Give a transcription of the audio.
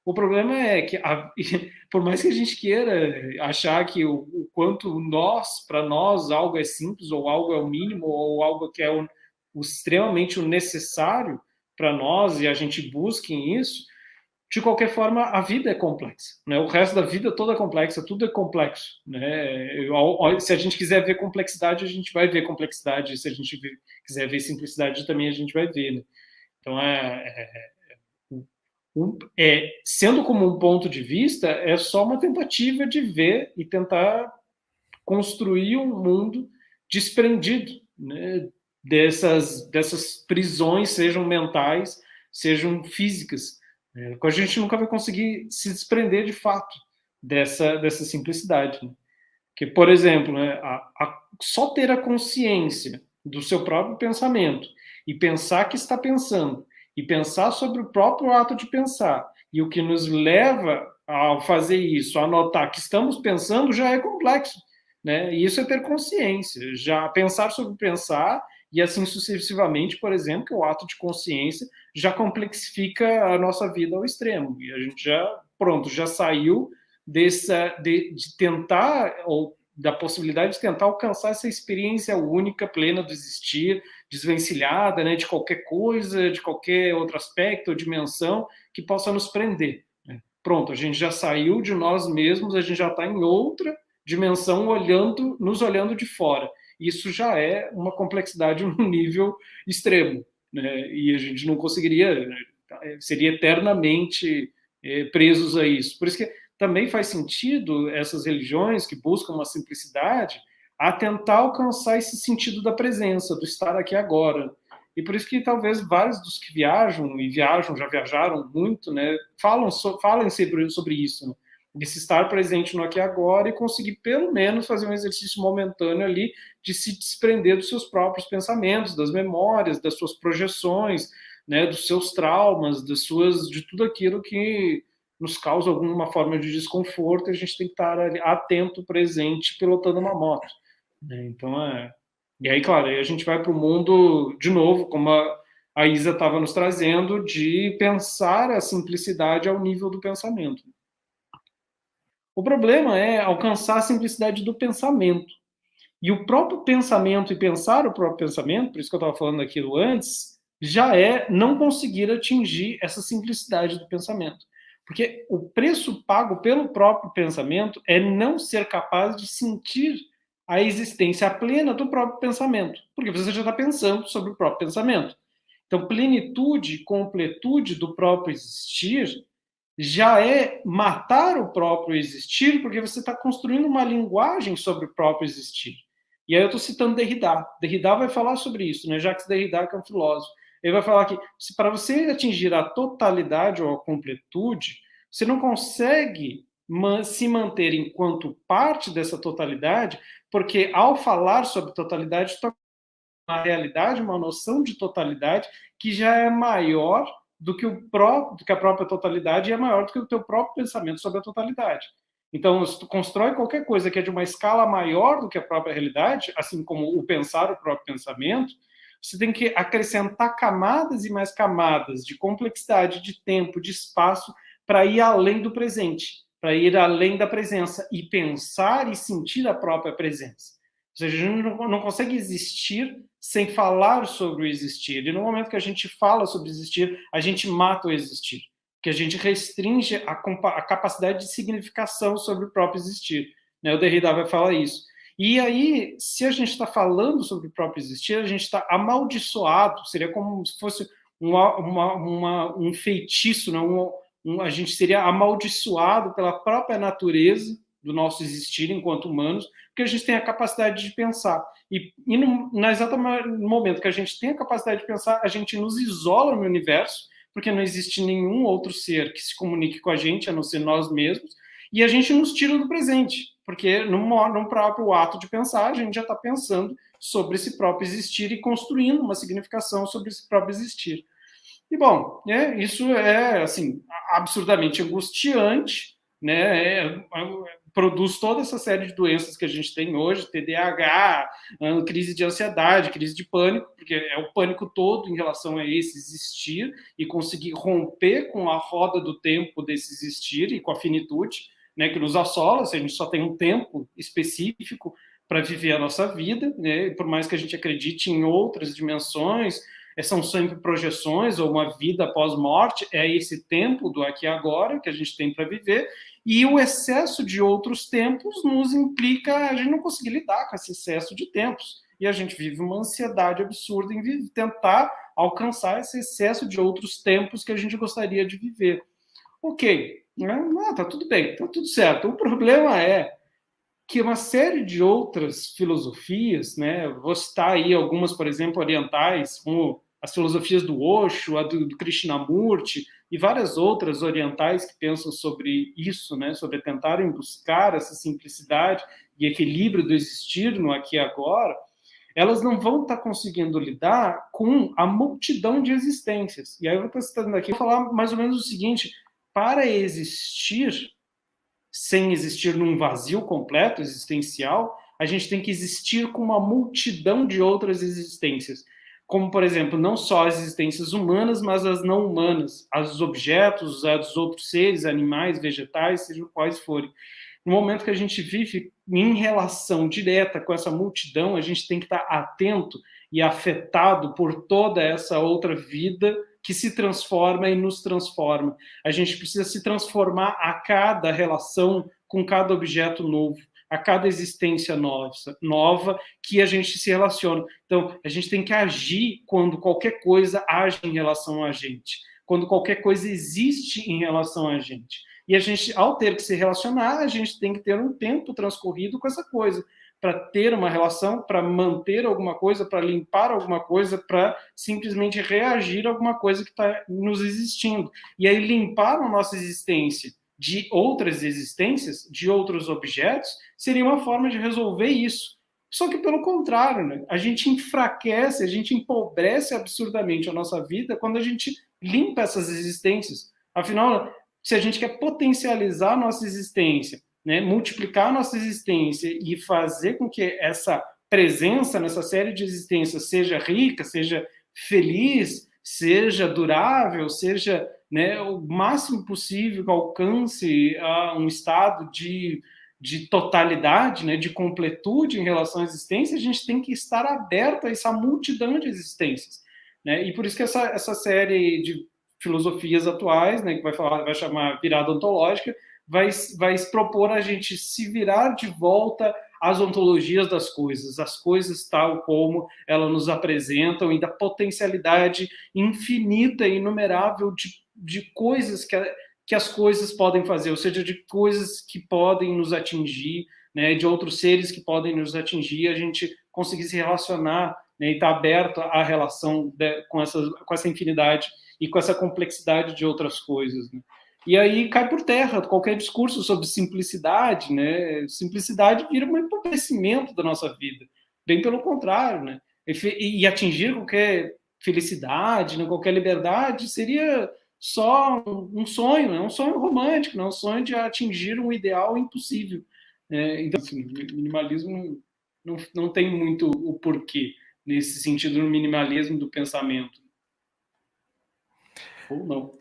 O problema é que, por mais que a gente queira achar que o quanto para nós, algo é simples, ou algo é o mínimo, ou algo que é o extremamente o necessário para nós, e a gente busque isso, de qualquer forma, a vida é complexa, né? O resto da vida toda é complexa, tudo é complexo, né? Se a gente quiser ver complexidade, a gente vai ver complexidade. Se a gente quiser ver simplicidade, também a gente vai ver, né? Então, sendo como um ponto de vista, é só uma tentativa de ver e tentar construir um mundo desprendido, né, dessas prisões, sejam mentais, sejam físicas. A gente nunca vai conseguir se desprender de fato dessa simplicidade. Né? Que, por exemplo, né, só ter a consciência do seu próprio pensamento e pensar que está pensando e pensar sobre o próprio ato de pensar e o que nos leva a fazer isso, a notar que estamos pensando, já é complexo, né? E isso é ter consciência, já pensar sobre pensar e assim sucessivamente, por exemplo, que o ato de consciência já complexifica a nossa vida ao extremo e a gente já saiu de tentar, ou da possibilidade de tentar alcançar essa experiência única, plena do existir, desvencilhada, né, de qualquer coisa, de qualquer outro aspecto ou dimensão que possa nos prender. Né? Pronto, a gente já saiu de nós mesmos, a gente já está em outra dimensão, nos olhando de fora. Isso já é uma complexidade num nível extremo, né? E a gente não conseguiria, né? Seria eternamente presos a isso. Por isso que também faz sentido essas religiões que buscam uma simplicidade a tentar alcançar esse sentido da presença, do estar aqui agora. E por isso que talvez vários dos que viajam, e viajam, já viajaram muito, né, falem sobre isso, né, de se estar presente no aqui e agora e conseguir pelo menos fazer um exercício momentâneo ali de se desprender dos seus próprios pensamentos, das memórias, das suas projeções, né, dos seus traumas, de tudo aquilo que nos causa alguma forma de desconforto, e a gente tem que estar ali, atento, presente, pilotando uma moto. Né? Então, E aí, claro, aí a gente vai para o mundo, de novo, como a Isa estava nos trazendo, de pensar a simplicidade ao nível do pensamento. O problema é alcançar a simplicidade do pensamento. E o próprio pensamento, e pensar o próprio pensamento, por isso que eu estava falando aquilo antes, já é não conseguir atingir essa simplicidade do pensamento. Porque o preço pago pelo próprio pensamento é não ser capaz de sentir a existência plena do próprio pensamento. Porque você já está pensando sobre o próprio pensamento. Então, plenitude, completude do próprio existir já é matar o próprio existir, porque você está construindo uma linguagem sobre o próprio existir. E aí eu estou citando Derrida. Derrida vai falar sobre isso, né? Jacques Derrida, que é um filósofo. Ele vai falar que para você atingir a totalidade ou a completude, você não consegue se manter enquanto parte dessa totalidade, porque ao falar sobre totalidade, está uma realidade, uma noção de totalidade que já é maior do que a própria totalidade e é maior do que o teu próprio pensamento sobre a totalidade. Então, se tu constrói qualquer coisa que é de uma escala maior do que a própria realidade, assim como o pensar o próprio pensamento, você tem que acrescentar camadas e mais camadas de complexidade, de tempo, de espaço, para ir além do presente, para ir além da presença e pensar e sentir a própria presença. Ou seja, a gente não consegue existir sem falar sobre o existir. E no momento que a gente fala sobre existir, a gente mata o existir. Que a gente restringe a capacidade de significação sobre o próprio existir. Né? O Derrida vai falar isso. E aí, se a gente está falando sobre o próprio existir, a gente está amaldiçoado, seria como se fosse um feitiço, né? A gente seria amaldiçoado pela própria natureza do nosso existir enquanto humanos, porque a gente tem a capacidade de pensar. No exato momento que a gente tem a capacidade de pensar, a gente nos isola no universo, porque não existe nenhum outro ser que se comunique com a gente, a não ser nós mesmos, e a gente nos tira do presente, porque no próprio ato de pensar, a gente já está pensando sobre esse próprio existir e construindo uma significação sobre esse próprio existir. E, bom, isso é, assim, absurdamente angustiante, né? produz toda essa série de doenças que a gente tem hoje, TDAH, crise de ansiedade, crise de pânico, porque é o pânico todo em relação a esse existir e conseguir romper com a roda do tempo desse existir e com a finitude, né, que nos assola, se a gente só tem um tempo específico para viver a nossa vida, né, por mais que a gente acredite em outras dimensões, são sempre projeções ou uma vida após morte, é esse tempo do aqui e agora que a gente tem para viver, e o excesso de outros tempos nos implica a gente não conseguir lidar com esse excesso de tempos, e a gente vive uma ansiedade absurda em tentar alcançar esse excesso de outros tempos que a gente gostaria de viver. Ok, né? Tá tudo bem, tá tudo certo. O problema é que uma série de outras filosofias, né, vou citar aí algumas, por exemplo, orientais, como as filosofias do Osho, a do Krishnamurti e várias outras orientais que pensam sobre isso, né, sobre tentarem buscar essa simplicidade e equilíbrio do existir no aqui e agora, elas não vão estar conseguindo lidar com a multidão de existências. E aí eu vou estar citando aqui, vou falar mais ou menos o seguinte: para existir, sem existir num vazio completo, existencial, a gente tem que existir com uma multidão de outras existências. Como, por exemplo, não só as existências humanas, mas as não humanas, os objetos, os outros seres, animais, vegetais, sejam quais forem. No momento que a gente vive em relação direta com essa multidão, a gente tem que estar atento e afetado por toda essa outra vida que se transforma e nos transforma. A gente precisa se transformar a cada relação com cada objeto novo, a cada existência nova que a gente se relaciona. Então, a gente tem que agir quando qualquer coisa age em relação a gente, quando qualquer coisa existe em relação a gente. E a gente, ao ter que se relacionar, a gente tem que ter um tempo transcorrido com essa coisa, para ter uma relação, para manter alguma coisa, para limpar alguma coisa, para simplesmente reagir a alguma coisa que está nos existindo. E aí limpar a nossa existência de outras existências, de outros objetos, seria uma forma de resolver isso. Só que pelo contrário, né? A gente enfraquece, a gente empobrece absurdamente a nossa vida quando a gente limpa essas existências. Afinal, se a gente quer potencializar a nossa existência, né, multiplicar a nossa existência e fazer com que essa presença nessa série de existências seja rica, seja feliz, seja durável, seja, né, o máximo possível que alcance um estado de totalidade, né, de completude em relação à existência, a gente tem que estar aberto a essa multidão de existências. Né? E por isso que essa série de filosofias atuais, né, que vai chamar virada ontológica, vai propor a gente se virar de volta às ontologias das coisas, as coisas tal como elas nos apresentam e da potencialidade infinita e inumerável de coisas que as coisas podem fazer, ou seja, de coisas que podem nos atingir, né, de outros seres que podem nos atingir, a gente conseguir se relacionar, né, e estar aberto à relação com essa infinidade e com essa complexidade de outras coisas, né? E aí cai por terra qualquer discurso sobre simplicidade, né? Simplicidade vira um empobrecimento da nossa vida, bem pelo contrário, né? E atingir qualquer felicidade, né? Qualquer liberdade seria só um sonho, é um sonho romântico, não é um sonho de atingir um ideal impossível. Então, assim, o minimalismo não tem muito o porquê nesse sentido no minimalismo do pensamento. Ou não.